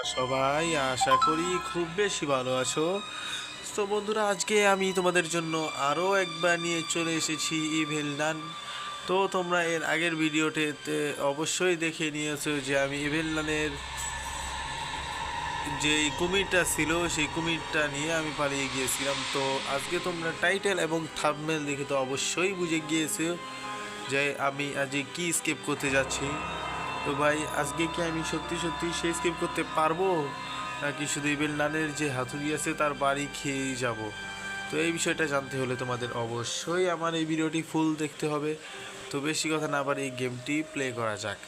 সবাই আশা করি খুব বেশি ভালো আছো। তো বন্ধুরা, আজকে আমি তোমাদের জন্য আরও একবার নিয়ে চলে এসেছি ইভিল নান। তো তোমরা এর আগের ভিডিওতে অবশ্যই দেখে নিয়েছো যে আমি ইভিল নানের যেই কুমিরটা ছিল সেই কুমিরটা নিয়ে আমি পালিয়ে গিয়েছিলাম। তো আজকে তোমরা টাইটেল এবং থাম্বনেল দেখে তো অবশ্যই বুঝে গিয়েছো যে আমি আজকে কি স্কেপ করতে যাচ্ছি। তো ভাই, আজকে কি আমি সত্যি সত্যি সেই স্কিপ করতে পারবো, নাকি শুধু ইবেল নানের যে হাতুড়ি আছে তার বাড়ি খেয়েই যাব? তো এই বিষয়টা জানতে হলে তোমাদের অবশ্যই আমার এই ভিডিওটি ফুল দেখতে হবে। তো বেশি কথা না পারে এই গেমটি প্লে করা যাক।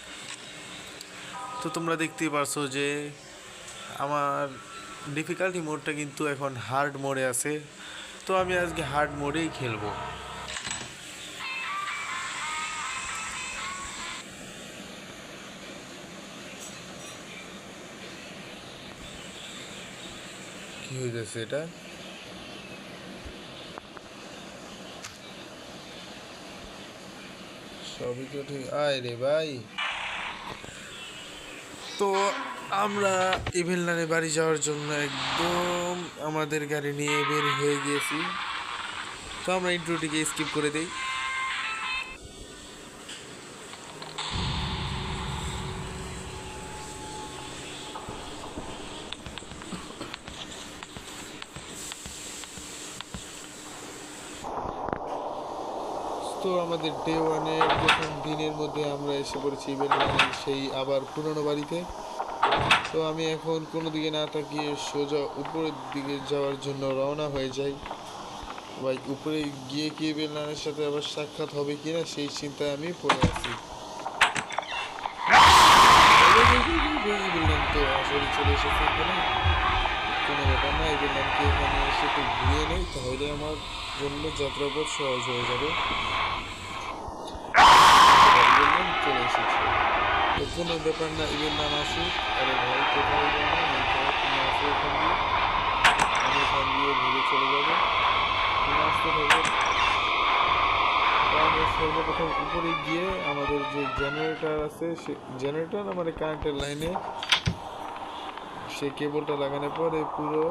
তো তোমরা দেখতেই পারছো যে আমার ডিফিকাল্টি মোডটা কিন্তু এখন হার্ড মোডে আছে। তো আমি আজকে হার্ড মোডেই খেলবো। কি হয়েছে এটা? সবই তো ঠিক। আয় রে ভাই, তো আমরা ইভেলনারে বাড়ি যাওয়ার জন্য একদম আমাদের গাড়ি নিয়ে বের হয়ে গিয়েছি। তো আমরা ইন্ট্রোটিকে স্কিপ করে দেই। তো আমাদের ডে ওয়ানের প্রথম দিনের মধ্যে আমরা এসে পড়েছি ইভেলনারের সেই আবার পুরনো বাড়িতে। তো আমি এখন কোনো দিকে না তাকিয়ে সোজা উপরের দিকে যাওয়ার জন্য রওনা হয়ে যাই। ভাই, উপরে গিয়ে কি ইভেলনারের সাথে আবার সাক্ষাৎ হবে কিনা সেই চিন্তায় আমি পড়ে আছি। ইভেলনার তো আসলে চলে এসেছে এখানে। কোনো ব্যাপার না, ইভেলনারকে এখানে এসে একটু ঘুরিয়ে নেই, তাহলে আমার জন্য যাত্রাপথ সহজ হয়ে যাবে। চলে এসেছে, তো কোনো ব্যাপার না, ইভেলনার আসুক। আরে ভাই, কোথায় ইভেলনার? তুমি আসো এখান দিয়ে, আমি এখান দিয়ে ঘুরে চলে যাবো। তুমি আসতে থাকো। আমরা সর্বপ্রথম উপরে গিয়ে আমাদের যে জেনারেটর আছে, সে জেনারেটর আমাদের কারেন্টের লাইনে সেই কেবলটা লাগানোর পরে পুরো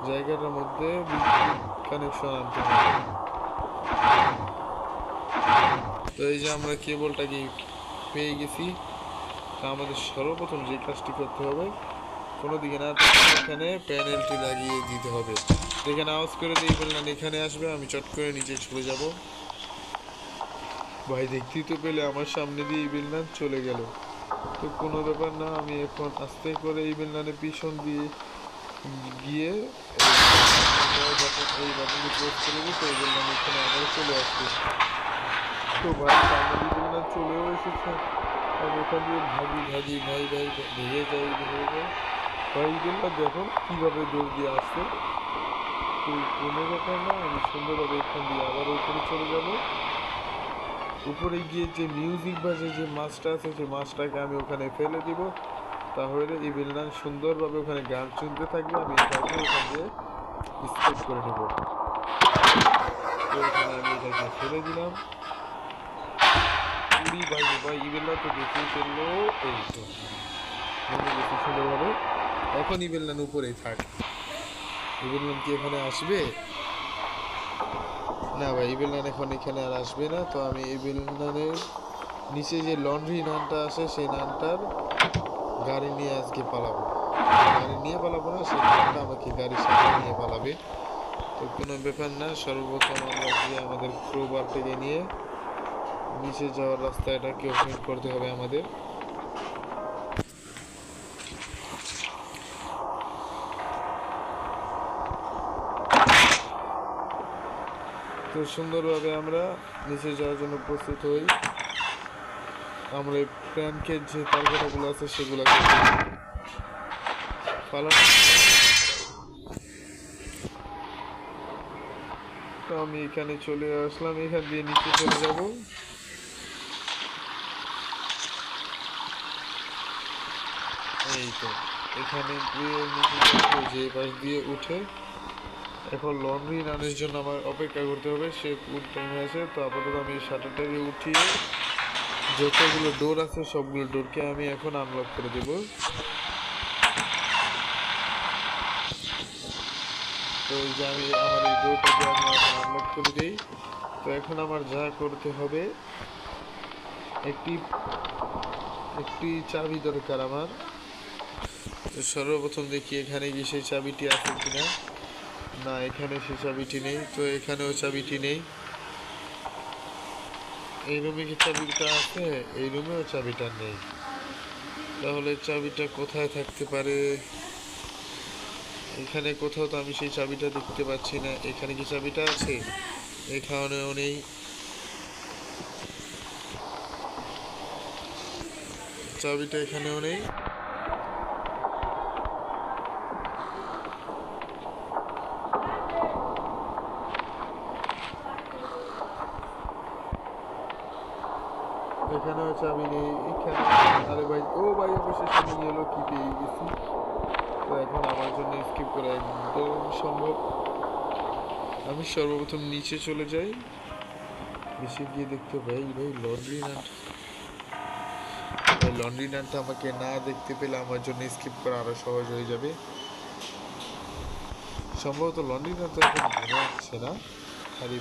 জায়গাটার মধ্যে বিদ্যুৎ কানেকশন আনতে হবে। তো এই যে আমরা কেবলটাকে পেয়ে গেছি। তা আমাদের সর্বপ্রথম যে কাজটি করতে হবে, কোনো দিকে না এখানে প্যানেলটি লাগিয়ে দিতে হবে। এখানে আওয়াজ করে দিয়ে বললেন এখানে আসবে, আমি চট করে নিচে চলে যাব। ভাই, দেখতেই তো পেলে আমার সামনে দিয়ে ইবেলনান চলে গেল। তো কোনো ব্যাপার না, আমি এখন আস্তে করে ইবেলনানের পিছন দিয়ে গিয়ে এই বাটনটি প্রেস করে দিই। তো ইবেলনান এখানে আবার চলে আসবে। তো ভাই, সামনে ইবেলনান চলেও এসেছে। আমি এখান দিয়ে ভাগি ভাগি ভাই ভাই ভেঙে যাই ভেঙে যাই। ভাই, ইবেলনান দেখো কীভাবে দৌড় দিয়ে আসছে। তো কোনো ব্যাপার না, আমি সুন্দরভাবে এখান দিয়ে আবার উপরে চলে যাব। উপরে গিয়ে যে মিউজিক বাজে যে মাছটা আছে, সেই মাছটাকে আমি ওখানে ফেলে দিব। তাহলে ইভিলনান সুন্দরভাবে ওখানে গান শুনতে থাকবে, আমি এটাকে ওখান দিয়ে স্কেপ করে নেব। তো ওখানে আমি এটাকে ফেলে দিলাম। কুড়ি ভাই ভাই, ইভিলনান তো দেখেই ফেললো। এই তো নেমে গেছি সুন্দরভাবে। এখন ইভিলনান উপরেই থাক। ইভিলনান কি এখানে আসবে? না ভাই, ইভিলনান এখন এখানে আর আসবে না। তো আমি ইভিলনানের নিচে যে লন্ড্রি নানটা আছে, সেই নানটার গাড়ি নিয়ে আজকে পালাবো। গাড়ি নিয়ে পালাবো না, সেই নানটা আমাকে গাড়ির সাথে নিয়ে পালাবে। তো কোনো ব্যাপার না, সর্বপ্রথম আমরা গিয়ে আমাদের ক্রোবারটাকে নিয়ে নিচে যাওয়ার রাস্তাটাকে ওপেন করতে হবে আমাদের। তো সুন্দরভাবে আমরা নিচে যাওয়ার জন্য প্রস্তুত হই। আমরা প্যানকের যে তারকাটাগুলো আছে সেগুলোকে পালানো। তো আমি এখানে চলে আসলাম, এখান দিয়ে নিচে চলে যাব। এই তো এখানে গিয়ে নিচে যে পাশ দিয়ে উঠে এখন লন্ড্রি নানের জন্য আমার অপেক্ষা করতে হবে। সে কোন টাইমে আছে। তো আপাতত আমি শাটারটাকে উঠিয়ে যতগুলো ডোর আছে সবগুলো ডোরকে আমি এখন আনলক করে দেব। এই যে আমি আমার এই ডোরটা দিয়ে আমি আনলক করে দিই। তো এখন আমার যা করতে হবে, একটি একটি চাবি দরকার আমার। তো সর্বপ্রথম দেখি এখানে কি সেই চাবিটি আছে কিনা। না, এখানে সেই চাবিটি নেই। তো এখানেও চাবিটি নেই। এই রুমে কি চাবিটা আছে? এই রুমেও চাবিটা নেই। তাহলে চাবিটা কোথায় থাকতে পারে? এখানে কোথাও তো আমি সেই চাবিটা দেখতে পাচ্ছি না। এখানে কি চাবিটা আছে? এখানেও নেই। চাবিটা এখানেও নেই। এখানেও চাবি নেই। এখানে, আরে ভাই, ও ভাই, অবশেষে নিয়ে এলো, কি পেয়ে গেছি। তো এখন আমার জন্য স্কিপ করা একদম সম্ভব। আমি সর্বপ্রথম নিচে চলে যাই। নিচে গিয়ে দেখতে পাই ভাই লন্ড্রি নাট। ভাই লন্ড্রি নাটটা আমাকে না দেখতে পেলে আমার জন্য স্কিপ করা আরো সহজ হয়ে যাবে। সম্ভবত লন্ড্রি নাট তো এখন ঘুমাচ্ছে না। আরে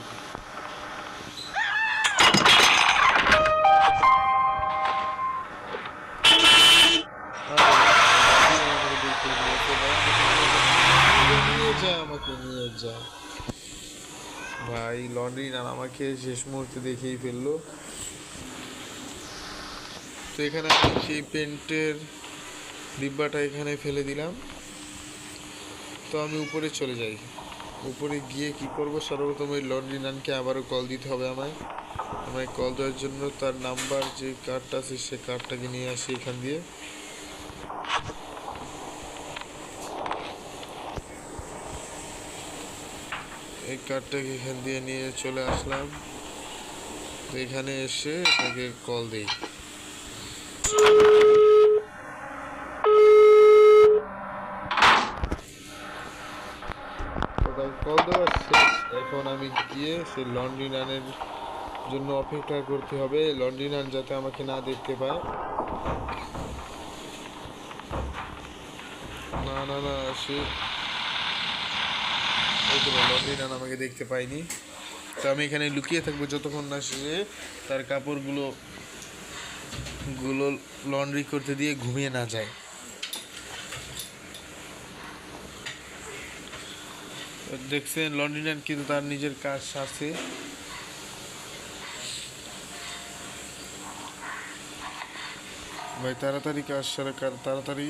নিয়ে যা, আমাকে নিয়ে যা ভাই। লন্ড্রি নাট আমাকে শেষ মুহূর্তে দেখেই ফেললো। তো এখানে আমি সেই পেন্টের ডিব্বাটা এখানে ফেলে দিলাম। তো আমি উপরে চলে যাই। উপরে গিয়ে কি করব, সর্বপ্রথম ওই লন্ড্রি ম্যানকে আবারও কল দিতে হবে আমায়। কল দেওয়ার জন্য তার নাম্বার যে কার্ডটা আছে সে কার্ডটাকে নিয়ে আসি এখান দিয়ে। এই কার্ডটাকে এখান দিয়ে নিয়ে চলে আসলাম। তো এখানে এসে তাকে কল দিই। কল দেওয়া শেষ। এখন আমি গিয়ে সেই লন্ড্রি ম্যানের জন্য অপেক্ষা করতে হবে। লন্ড্রি ম্যান যাতে আমাকে না দেখতে পায়। না না না, সে লন্ড্রি ম্যান আমাকে দেখতে পায়নি। তো আমি এখানে লুকিয়ে থাকবো যতক্ষণ না সে তার কাপড়গুলো লন্ড্রি করতে দিয়ে ঘুমিয়ে না যায়। দেখছেন লন্ড্রি ম্যান কিন্তু তার নিজের কাজ সারছে। ভাই তাড়াতাড়ি কাজ সারা, তাড়াতাড়ি।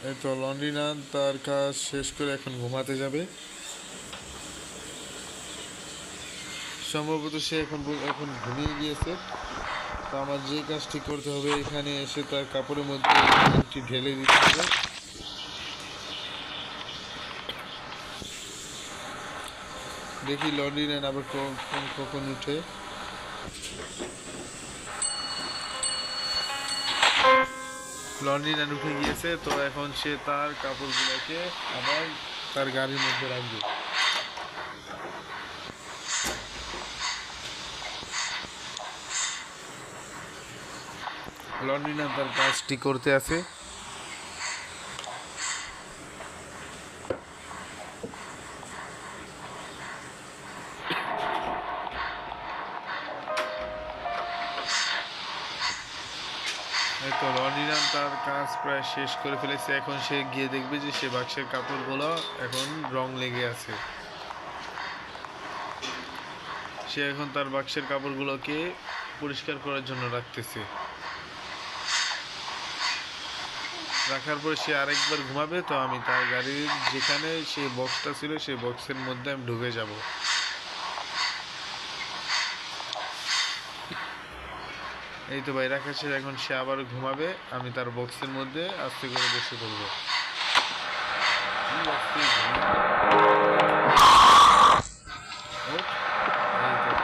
এই তো লন্ড্রি ম্যান তার কাজ শেষ করে এখন ঘুমাতে যাবে। সম্ভবত সে এখন ঘুমিয়ে গিয়েছে। তো আমার যে কাজটি করতে হবে, এখানে এসে তার কাপড়ের মধ্যে একটি ঢেলে দিতে হবে। দেখি লন্ড্রি ম্যান আবার কখন উঠে। লন্ড্রি ম্যান উঠে গিয়েছে। তো এখন সে তার কাপড়গুলোকে আবার তার গাড়ির মধ্যে রাখবে। লন্ড্রি ম্যান তার কাজটি করতে আছে। তো লন্ড্রি ম্যান তার কাজ প্রায় শেষ করে ফেলেছে। এখন সে গিয়ে দেখবে যে সে বাক্সের কাপড়গুলো এখন রং লেগে আছে। সে এখন তার বাক্সের কাপড়গুলোকে পরিষ্কার করার জন্য রাখতেছে। রাখার পর সে আরেকবার ঘুমাবে। তো আমি তার গাড়ির যেখানে সেই বক্সটা ছিল সেই বক্সের মধ্যে আমি ঢুকে যাব। এই তো ভাই রাখা শেষ। এখন সে আবার ঘুমাবে। আমি তার বক্সের মধ্যে আস্তে করে বসে পড়বো।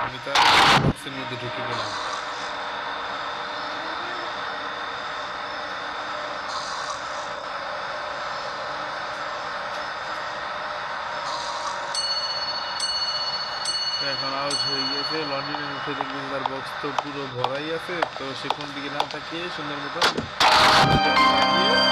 আমি তার বক্সের মধ্যে ঢুকে গেলাম। এখন আওয়াজ হয়ে গিয়েছে। লন্ডনে উঠে দেখবে যে তার বক্স তো পুরো ভরাই আছে, তো সে কোন দিকে না তাকিয়ে সুন্দর মতো তাকিয়ে